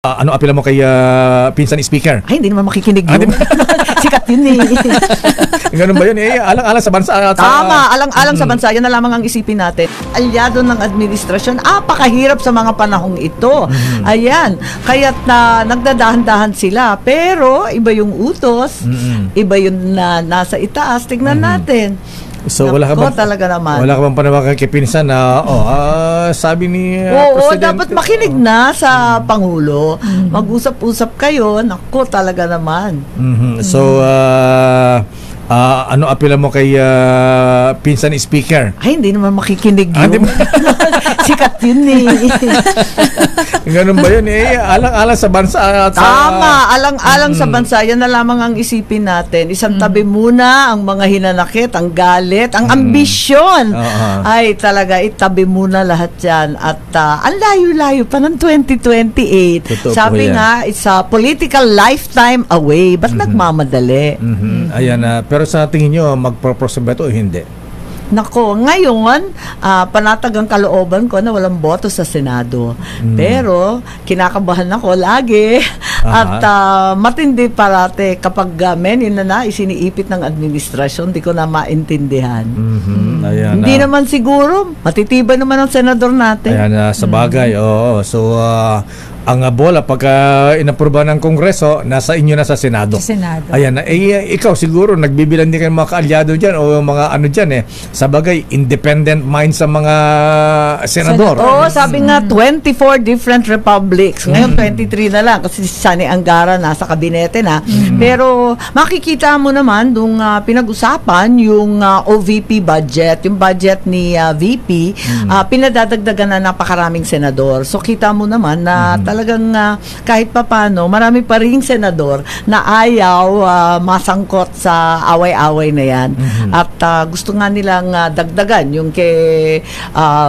Ano apela mo kay pinsan speaker? Ay, hindi naman makikinig yun. Sikat yun eh. Ganun ba yun? Alang-alang sa bansa. Tama, alang-alang sa bansa. Yan na lamang ang isipin natin. Alyado ng administrasyon, apakahirap sa mga panahong ito. Ayan, kaya't nagdadahan-dahan sila. Pero iba yung utos, iba yung nasa itaas. Tignan natin. So wala ka bang talaga naman. Wala ka bang panawagan kay pinsan na sabi ni Presidente, dapat makinig na sa Pangulo. Mag-usap-usap kayo. Nako, talaga naman. So ano apela mo kay pinsan speaker? Ay, hindi naman makikinig yun. Sikat yun eh. Ganun ba yun? Alang-alang sa bansa. Tama, alang-alang sa bansa. Yan na lamang ang isipin natin. Isang tabi muna ang mga hinanakit, ang galit, ang ambisyon. Ay, talaga, itabi muna lahat yan. At ang layo-layo pa ng 2028. Totoo Sabi nga, it's a political lifetime away. Ba't nagmamadali? Ayan, pero sa tingin nyo, magpro-prosper ba ito o hindi? Nako, ngayon, panatag ang kalooban ko na walang boto sa Senado. Pero, kinakabahan ako lagi. At matindi parate kapag menin na isiniipit ng administrasyon, di ko na maintindihan. Ayan, hindi naman siguro. Matitibay naman ang senador natin. Ayan, sa bagay. Oo. So, ang bola pagka inapruba ng Kongreso, nasa inyo na sa Senado. Sa Senado. Ayan, ikaw siguro nagbibilang din kayo mga kaalyado dyan o mga ano dyan sa bagay, independent mind sa mga senador. Oo, sabi nga 24 different republics. Ngayon 23 na lang kasi si Sani Angara nasa kabinete na. Pero makikita mo naman nung pinag-usapan yung OVP budget, yung budget ni VP, pinadadagdagan na napakaraming senador. So kita mo naman na talagang kahit papano, marami pa ring senador na ayaw masangkot sa away-away na yan. At gusto nga nilang dagdagan yung kay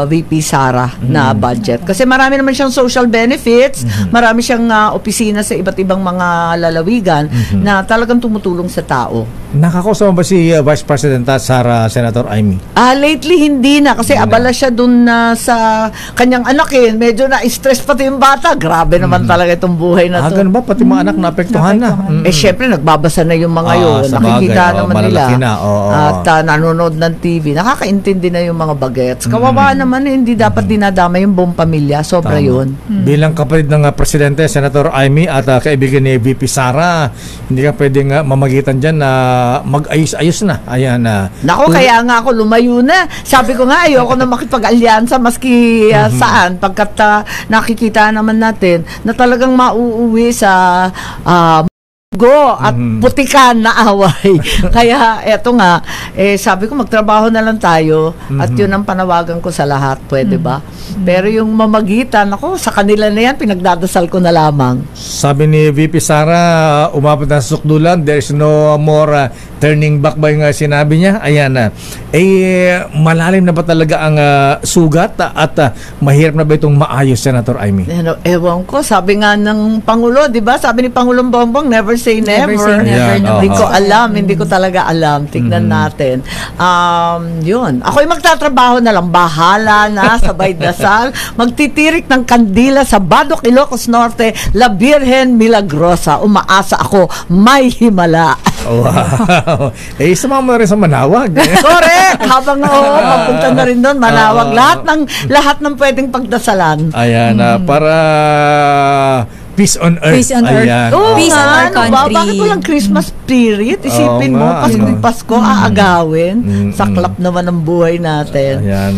VP Sara na budget. Kasi marami naman siyang social benefits, marami siyang opisina sa iba't ibang mga lalawigan na talagang tumutulong sa tao. Nakakausap ba si Vice President Sara, Senator Amy? Lately hindi na kasi abala siya dun sa kanyang anak medyo na-stress pati yung bata. Grabe naman talaga itong buhay na to. Ganun ba? Pati mga anak naapektuhan na. Syempre nagbabasa na yung mga yun. Nakikita naman nila. Na. At nanonood ng TV. Nakakaintindi na yung mga bagets. Kawawa naman hindi dapat dinadama yung buong pamilya. Sobra yun. Bilang kapatid ng Presidente, Senator Amy at kaibigan ni VP Sara, hindi ka pwedeng mamagitan dyan na mag-ayos-ayos na. Ayan na. Nako, kaya nga ako lumayo na. Sabi ko nga, ayoko na makipag-alyansa maski saan. Pagkat nakikita naman natin na talagang mauuwi sa at putikan na away. Kaya eto nga, sabi ko magtrabaho na lang tayo at yun ang panawagan ko sa lahat. Pwede ba? Pero yung mamagitan, ako, sa kanila na yan, pinagdadasal ko na lamang. Sabi ni VP Sara, umabot na sa sukdulan, there's no more turning back ba yung sinabi niya? Ayan na. Malalim na ba talaga ang sugat at mahirap na ba itong maayos, Senator Amy? Ewan ko, sabi nga ng Pangulo, di ba? Sabi ni Pangulong Bongbong, never say never. Hindi ko alam, hindi ko talaga alam. Tignan natin. Yun. Ako'y magtatrabaho na lang. Bahala na, sabay dasal. Magtitirik ng kandila sa Badok, Ilocos Norte, La Virgen Milagrosa. Umaasa ako, may himala. Wow. Sumama mo rin sa Manawag. Correct. Habang magpunta na rin doon, Manawag. Lahat ng pwedeng pagdasalan. Ayan, para peace on earth. Peace on earth. Peace on our country. Bakit walang Christmas spirit? Isipin mo, Pasko, aagawin. Saklap naman ang buhay natin. Ayan.